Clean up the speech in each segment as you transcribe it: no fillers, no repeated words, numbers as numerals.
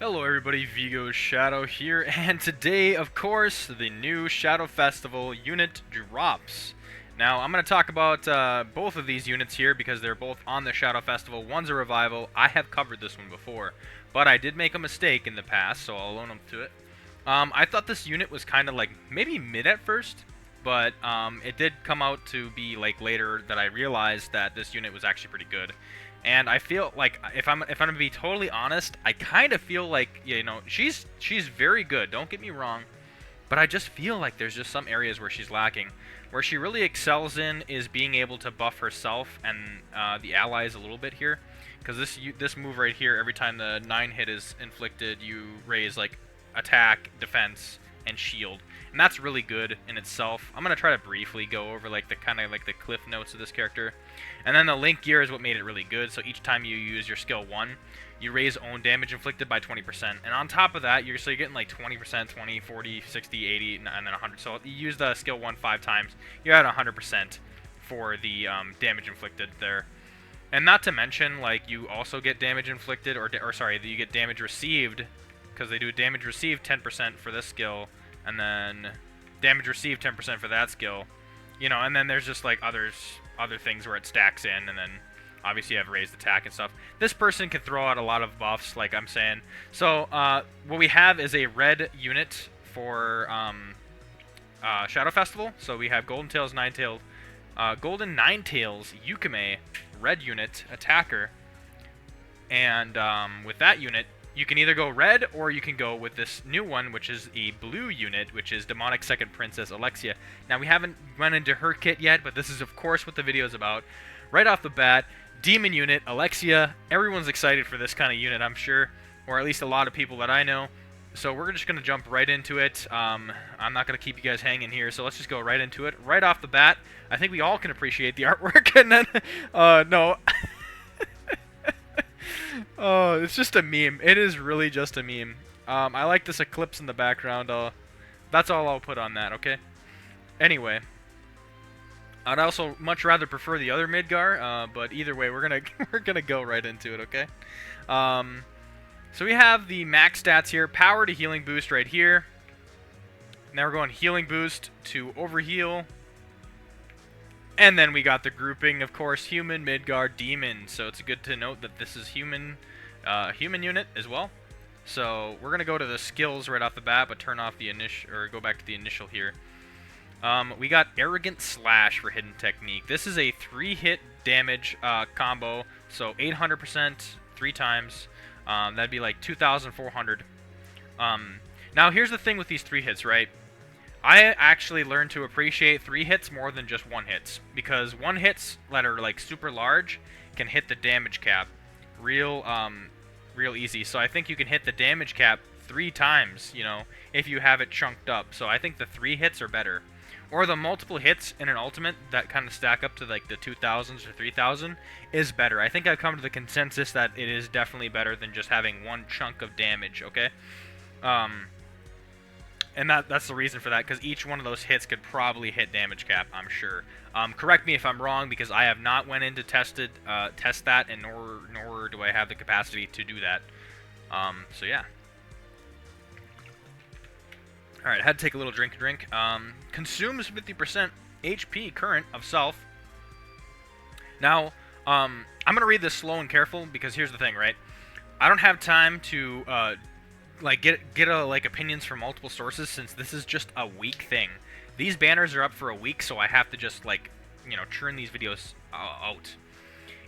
Hello everybody, Vigo Shadow here, and today, of course, the new Shadow Festival unit drops. Now, I'm going to talk about both of these units here because they're both on the Shadow Festival. One's a revival. I have covered this one before, but I did make a mistake in the past, so I'll own them to it. I thought this unit was kind of like maybe mid at first, but it did come out to be like later that I realized that this unit was actually pretty good. And I feel like if I'm gonna be totally honest, I kind of feel like, you know, she's very good. Don't get me wrong, but I just feel like there's just some areas where she's lacking. Where she really excels in is being able to buff herself and the allies a little bit here, because this move right here, every time the 9 hit is inflicted, you raise like attack, defense, and shield, and that's really good in itself. I'm gonna try to briefly go over like the kind of like the cliff notes of this character, and then the link gear is what made it really good. So each time you use your skill 1, you raise own damage inflicted by 20%, and on top of that, you're getting like 20%, 20, 40, 60, 80, and then 100. So you use the skill 1 5 times, you're at 100% for the damage inflicted there. And not to mention, like, you also get damage inflicted, or sorry, you get damage received, because they do damage received 10% for this skill, and then damage received 10% for that skill, you know, and then there's just like other things where it stacks in, and then obviously you have raised attack and stuff. This person can throw out a lot of buffs, like I'm saying. So what we have is a red unit for Shadow Festival. So we have Golden Ninetales Yukime, red unit, attacker, and with that unit, you can either go red, or you can go with this new one, which is a blue unit, which is Demonic Second Princess Alexia. Now, we haven't run into her kit yet, but this is, of course, what the video is about. Right off the bat, Demon unit, Alexia. Everyone's excited for this kind of unit, I'm sure, or at least a lot of people that I know. So we're just going to jump right into it. I'm not going to keep you guys hanging here, so let's just go right into it. Right off the bat, I think we all can appreciate the artwork, and then, no... Oh, it's just a meme. It is really just a meme. I like this eclipse in the background. That's all I'll put on that, okay? Anyway. I'd also much rather prefer the other Midgar, but either way, we're gonna go right into it, okay? So we have the max stats here. Power to healing boost right here. Now we're going healing boost to overheal. And then we got the grouping, of course, human, Midgar, demon. So it's good to note that this is human unit as well. So we're gonna go to the skills right off the bat, but turn off the initial, or go back to the initial here. We got arrogant slash for hidden technique. This is a 3-hit damage combo, so 800% 3 times. That'd be like 2,400. Now here's the thing with these 3 hits, right? I actually learned to appreciate 3 hits more than just 1 hits, because 1 hits that are like super large can hit the damage cap real easy. So I think you can hit the damage cap 3 times, you know, if you have it chunked up. So I think the 3 hits are better, or the multiple hits in an ultimate that kind of stack up to like the 2,000s or 3,000 is better. I think I've come to the consensus that it is definitely better than just having 1 chunk of damage. Okay. And that's the reason for that, because each one of those hits could probably hit damage cap, I'm sure. Correct me if I'm wrong, because I have not went in to test that, and nor do I have the capacity to do that. So yeah. Alright, I had to take a little drink. Consumes 50% HP current of self. Now, I'm going to read this slow and careful, because here's the thing, right? I don't have time to... like get like opinions from multiple sources, since this is just a week thing. These banners are up for a week, so I have to just, like, you know, churn these videos out.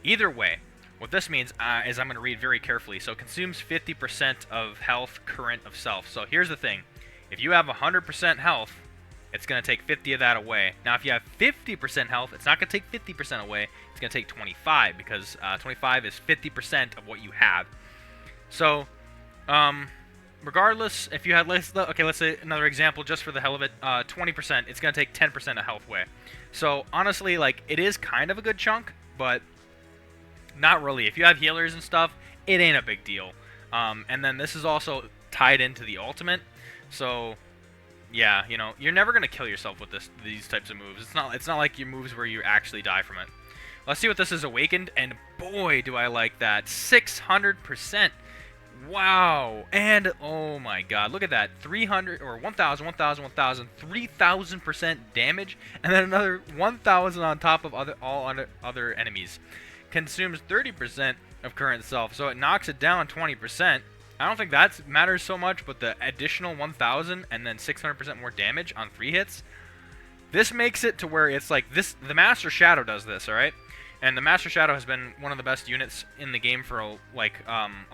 Either way, what this means is I'm going to read very carefully. So consumes 50% of health current of self. So here's the thing. If you have 100% health, it's going to take 50 of that away. Now if you have 50% health, it's not going to take 50% away. It's going to take 25, because 25 is 50% of what you have. So, regardless, if you had, let's say another example just for the hell of it, 20%, it's going to take 10% of health away. So, honestly, like, it is kind of a good chunk, but not really. If you have healers and stuff, it ain't a big deal. And then this is also tied into the ultimate, so, yeah, you know, you're never going to kill yourself with these types of moves. It's not like your moves where you actually die from it. Let's see what this is awakened, and boy, do I like that. 600%. Wow. And, oh my god, look at that. 300, or 1,000, 1,000, 1,000, 3,000% damage, and then another 1,000 on top of all other enemies. Consumes 30% of current self, so it knocks it down 20%. I don't think that matters so much, but the additional 1,000 and then 600% more damage on 3 hits, this makes it to where it's like this. The Master Shadow does this, all right? And the Master Shadow has been one of the best units in the game for a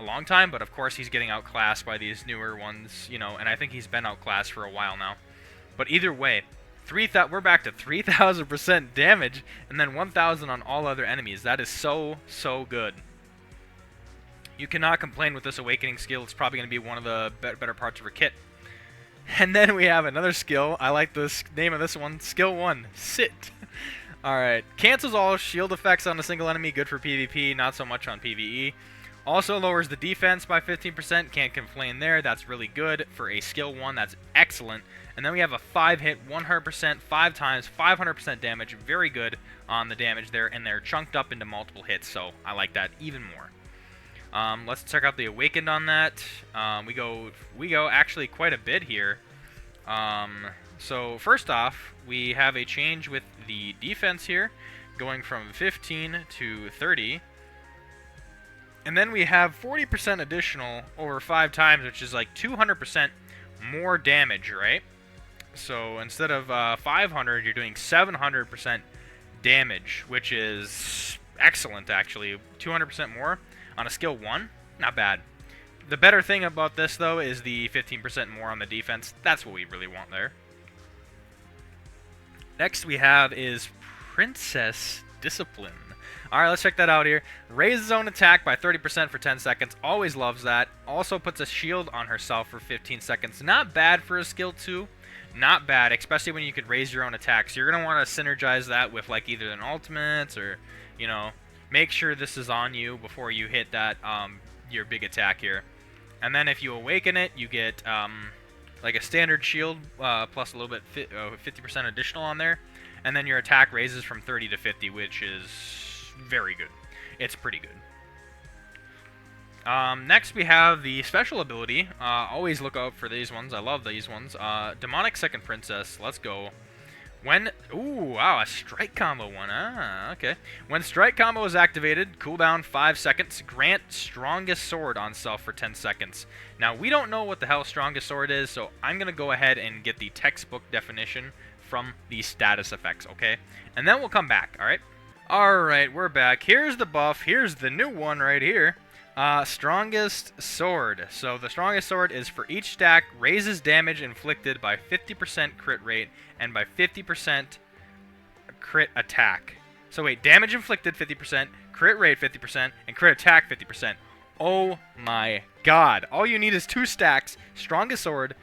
long time, but of course he's getting outclassed by these newer ones, you know, and I think he's been outclassed for a while now. But either way, we're back to 3,000% damage and then 1,000 on all other enemies. That is so good. You cannot complain with this Awakening skill. It's probably going to be one of the better parts of her kit. And then we have another skill. I like the name of this one. Skill 1, Sit. Alright. Cancels all shield effects on a single enemy. Good for PvP, not so much on PvE. Also lowers the defense by 15%. Can't complain there. That's really good. For a skill 1, that's excellent. And then we have a 5-hit, 100%, 5 times, 500% damage. Very good on the damage there. And they're chunked up into multiple hits, so I like that even more. Let's check out the Awakened on that. We go actually quite a bit here. So first off, we have a change with the defense here, going from 15 to 30. And then we have 40% additional over 5 times, which is like 200% more damage, right? So instead of 500, you're doing 700% damage, which is excellent, actually. 200% more on a skill 1, not bad. The better thing about this, though, is the 15% more on the defense. That's what we really want there. Next we have is Princess Discipline. Alright, let's check that out here. Raises own attack by 30% for 10 seconds. Always loves that. Also puts a shield on herself for 15 seconds. Not bad for a skill 2. Not bad, especially when you could raise your own attack. So you're going to want to synergize that with like either an ultimate or, you know, make sure this is on you before you hit that your big attack here. And then if you awaken it, you get like a standard shield plus a little bit 50% additional on there. And then your attack raises from 30 to 50, which is very good. It's pretty good. Next we have the special ability. Always look out for these ones. I love these ones. Demonic Second Princess. Let's go. Ooh, wow, a strike combo one. Ah, okay. When strike combo is activated, cooldown 5 seconds, grant strongest sword on self for 10 seconds. Now, we don't know what the hell strongest sword is, so I'm going to go ahead and get the textbook definition from the status effects, okay? And then we'll come back, alright? Alright, we're back. Here's the buff. Here's the new one right here. Strongest sword. So the strongest sword is for each stack, raises damage inflicted by 50% crit rate and by 50% crit attack. So wait, damage inflicted 50%, crit rate 50%, and crit attack 50%. Oh my god. All you need is 2 stacks, strongest sword.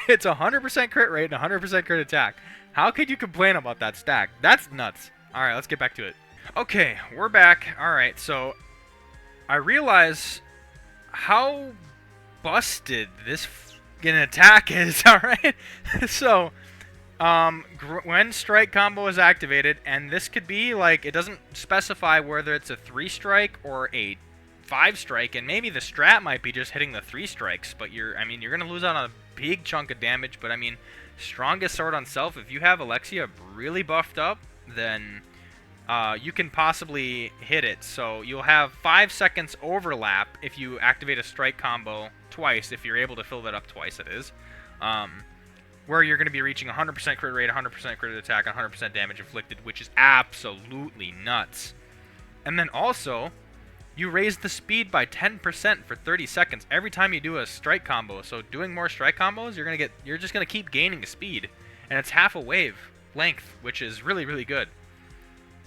It's 100% crit rate and 100% crit attack. How could you complain about that stack? That's nuts. Alright, let's get back to it. Okay, we're back. Alright, so I realize how busted this f***ing attack is, alright? So, when strike combo is activated, and this could be, like, it doesn't specify whether it's a 3-strike or a 5-strike, and maybe the strat might be just hitting the 3 strikes, but you're going to lose out on a big chunk of damage, but I mean, strongest sword on self, if you have Alexia really buffed up, then you can possibly hit it. So you'll have 5 seconds overlap if you activate a strike combo twice, if you're able to fill that up twice, it is. Where you're going to be reaching 100% crit rate, 100% crit attack, 100% damage inflicted, which is absolutely nuts. And then also, you raise the speed by 10% for 30 seconds every time you do a strike combo. So doing more strike combos, you're just going to keep gaining speed. And it's half a wave length, which is really, really good.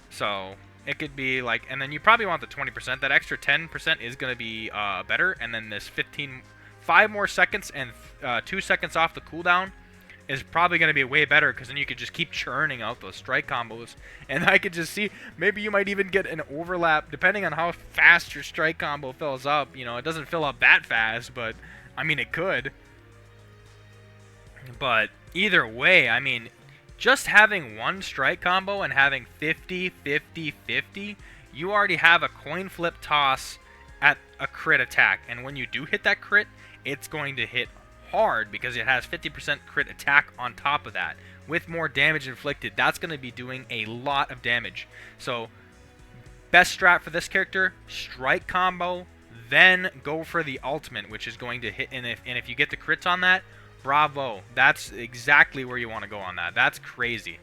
So it could be like, and then you probably want the 20%. That extra 10% is going to be better. And then this 5 more seconds and 2 seconds off the cooldown is probably going to be way better, because then you could just keep churning out those strike combos. And I could just see, maybe you might even get an overlap, depending on how fast your strike combo fills up. You know, it doesn't fill up that fast, but, I mean, it could. But either way, I mean, just having one strike combo and having 50, 50, 50, you already have a coin flip toss at a crit attack. And when you do hit that crit, it's going to hit hard because it has 50% crit attack on top of that. With more damage inflicted, that's going to be doing a lot of damage. So, best strat for this character, strike combo, then go for the ultimate, which is going to hit. And if you get the crits on that, bravo. That's exactly where you want to go on that. That's crazy.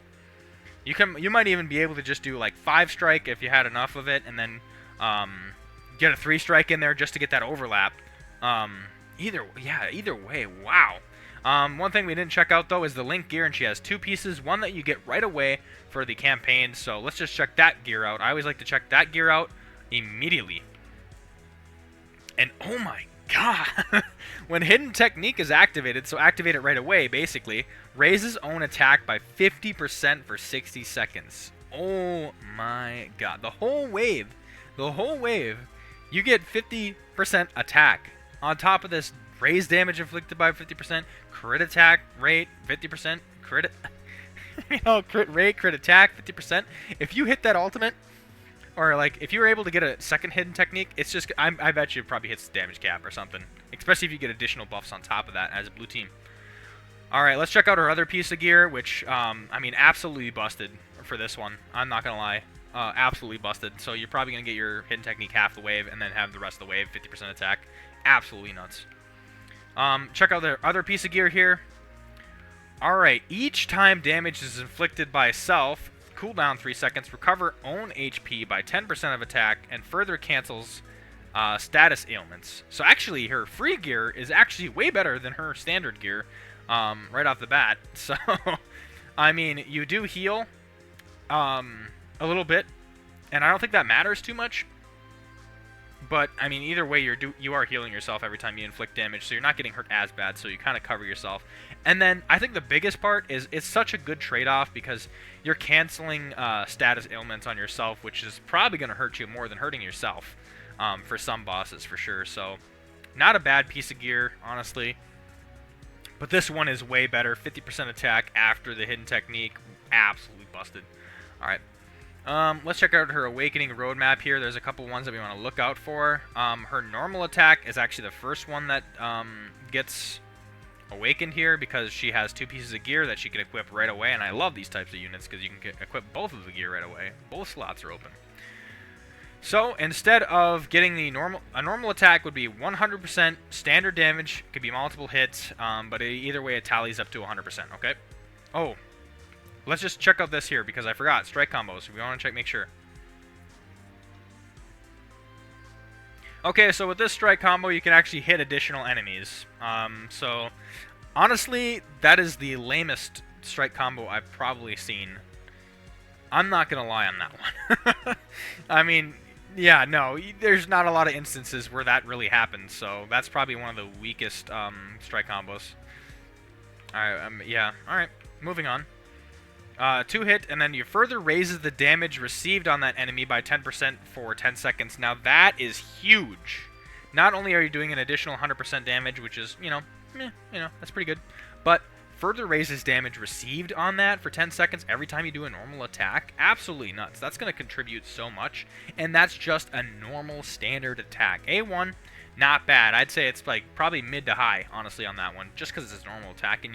You might even be able to just do like 5 strike if you had enough of it, and then get a 3 strike in there just to get that overlap. Either way, wow. One thing we didn't check out though is the Link gear, and she has 2 pieces. One that you get right away for the campaign, so let's just check that gear out. I always like to check that gear out immediately. And oh my god, when Hidden Technique is activated, so activate it right away basically, raises own attack by 50% for 60 seconds. Oh my god, the whole wave, you get 50% attack. On top of this, raise damage inflicted by 50%, crit attack rate 50%, crit rate, crit attack 50%. If you hit that ultimate, or like if you were able to get a second Hidden Technique, it's just I bet you it probably hits the damage cap or something. Especially if you get additional buffs on top of that as a blue team. All right, let's check out her other piece of gear, which I mean absolutely busted for this one. I'm not gonna lie. Absolutely busted. So you're probably going to get your Hidden Technique half the wave and then have the rest of the wave 50% attack. Absolutely nuts. Check out the other piece of gear here. Alright, each time damage is inflicted by self, cooldown 3 seconds, recover own HP by 10% of attack, and further cancels status ailments. So actually, her free gear is actually way better than her standard gear right off the bat. So, I mean, you do heal a little bit, and I don't think that matters too much. But I mean, either way, you are healing yourself every time you inflict damage, so you're not getting hurt as bad. So you kind of cover yourself. And then I think the biggest part is it's such a good trade-off because you're canceling status ailments on yourself, which is probably going to hurt you more than hurting yourself for some bosses for sure. So not a bad piece of gear, honestly. But this one is way better. 50% attack after the Hidden Technique. Absolutely busted. All right. Let's check out her Awakening roadmap here. There's a couple ones that we want to look out for. Her normal attack is actually the first one that gets awakened here because she has 2 pieces of gear that she can equip right away. And I love these types of units because you can equip both of the gear right away. Both slots are open. So instead of getting a normal attack would be 100% standard damage. Could be multiple hits, but either way it tallies up to 100%. Okay. Oh. Let's just check out this here because I forgot. Strike combos. We want to make sure. Okay, so with this strike combo, you can actually hit additional enemies. So, honestly, that is the lamest strike combo I've probably seen. I'm not going to lie on that one. I mean, yeah, no, there's not a lot of instances where that really happens. So, that's probably one of the weakest strike combos. Alright, yeah, alright, moving on. 2 hit, and then you further raises the damage received on that enemy by 10% for 10 seconds. Now that is huge. Not only are you doing an additional 100% damage, which is, that's pretty good, but further raises damage received on that for 10 seconds every time you do a normal attack. Absolutely nuts. That's going to contribute so much, and that's just a normal standard attack. A1, not bad. I'd say it's like probably mid to high, honestly, on that one, just because it's normal attacking,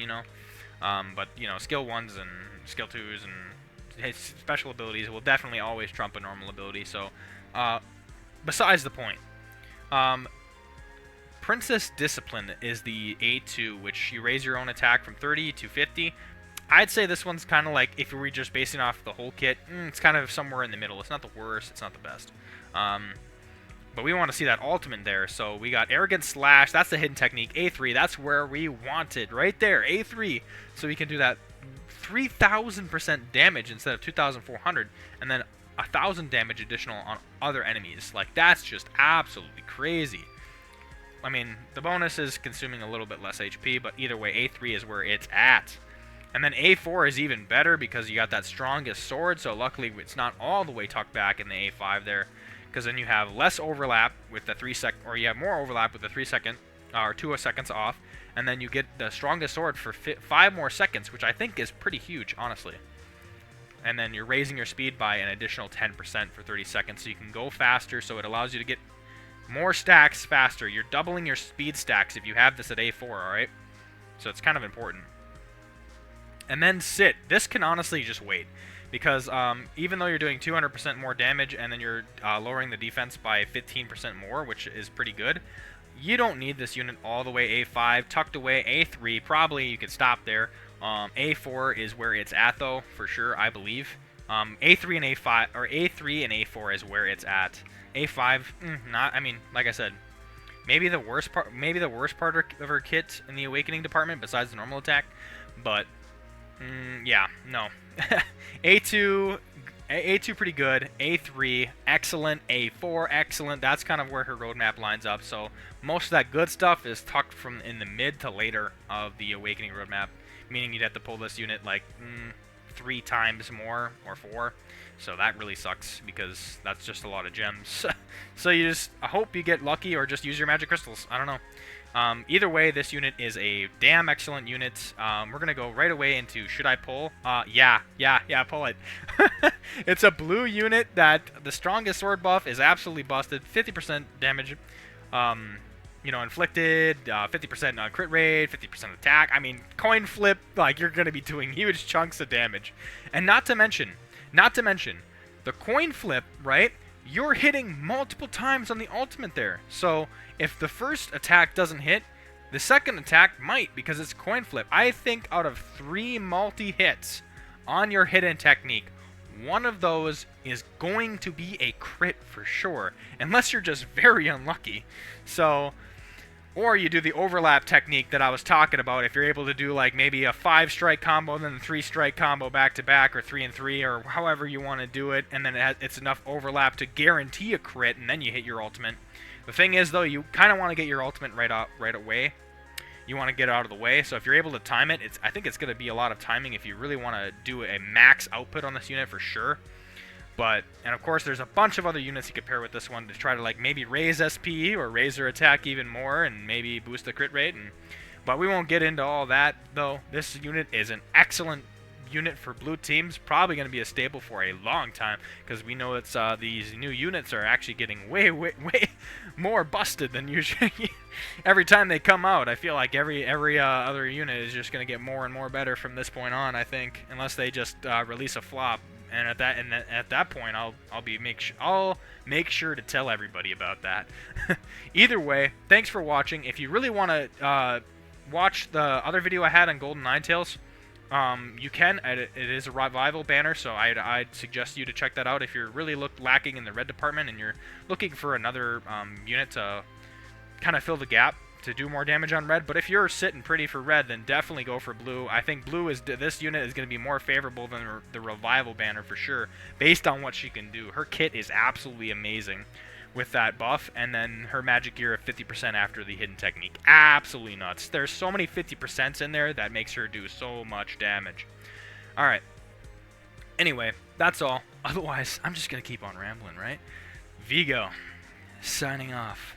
but, skill 1s and skill 2s and his special abilities will definitely always trump a normal ability. So, besides the point, Princess Discipline is the A2, which you raise your own attack from 30 to 50. I'd say this one's kind of like, if we were just basing off the whole kit, it's kind of somewhere in the middle. It's not the worst, it's not the best. But we want to see that ultimate there. So we got Arrogant Slash, that's the Hidden Technique. A3, that's where we want it, right there, A3. So we can do that 3,000% damage instead of 2,400, and then 1,000 damage additional on other enemies. Like, that's just absolutely crazy. I mean, the bonus is consuming a little bit less HP, but either way, A3 is where it's at. And then A4 is even better because you got that strongest sword, so luckily it's not all the way tucked back in the A5 there, because then you have less overlap with the 3 sec, or you have more overlap with the 3 second, or 2 seconds off, and then you get the strongest sword for 5 more seconds, which I think is pretty huge, honestly. And then you're raising your speed by an additional 10% for 30 seconds, so you can go faster, so it allows you to get More stacks faster. You're doubling your speed stacks if you have this at A4, alright? So it's kind of important. And then sit. This can honestly just wait. Because even though you're doing 200% more damage and then you're lowering the defense by 15% more, which is pretty good, you don't need this unit all the way A5. Tucked away A3, probably you could stop there. A4 is where it's at, though, for sure, I believe. A3 and A5, or A3 and A4 is where it's at. A5, not. I mean, like I said, maybe the worst part of her kit in the Awakening department, besides the normal attack. But yeah, no. A2 pretty good. A3 excellent. A4 excellent. That's kind of where her roadmap lines up. So most of that good stuff is tucked from in the mid to later of the Awakening roadmap, meaning you'd have to pull this unit like 3 times more or 4. So that really sucks because that's just a lot of gems. So you just hope you get lucky or just use your magic crystals. I don't know. Either way, this unit is a damn excellent unit. We're going to go right away into should I pull? Yeah, pull it. It's a blue unit that the strongest sword buff is absolutely busted. 50% damage, you know, inflicted, 50% crit rate, 50% attack. I mean, coin flip, like, you're going to be doing huge chunks of damage. And not to mention, the coin flip, right? You're hitting multiple times on the ultimate there. So if the first attack doesn't hit, the second attack might, because it's coin flip. I think out of 3 multi-hits on your hidden technique, one of those is going to be a crit for sure, unless you're just very unlucky. So, or you do the overlap technique that I was talking about. If you're able to do like maybe a 5-strike combo, then a 3-strike combo back to back, or 3 and 3, or however you want to do it, and then it's enough overlap to guarantee a crit, and then you hit your ultimate. The thing is, though, you kind of want to get your ultimate right away. You want to get it out of the way. So if you're able to time it, I think it's going to be a lot of timing if you really want to do a max output on this unit for sure. But, and of course, there's a bunch of other units you could pair with this one to try to, like, maybe raise SP or raise their attack even more and maybe boost the crit rate. But we won't get into all that, though. This unit is an excellent unit for blue teams. Probably going to be a staple for a long time because we know it's these new units are actually getting way more busted than usual. Every time they come out, I feel like every other unit is just going to get more and more better from this point on, I think, unless they just release a flop. And at that point, I'll make sure to tell everybody about that. Either way, thanks for watching. If you really want to watch the other video I had on Golden Ninetales, you can. It is a revival banner, so I'd suggest you to check that out if you're really lacking in the red department and you're looking for another unit to kind of fill the gap to do more damage on red. But if you're sitting pretty for red, then definitely go for blue. I think blue this unit is going to be more favorable than the revival banner for sure, based on what she can do. Her kit is absolutely amazing with that buff, and then her magic gear of 50% after the hidden technique. Absolutely nuts. There's so many 50% in there that makes her do so much damage. Alright. Anyway, that's all. Otherwise, I'm just going to keep on rambling, right? Vigo, signing off.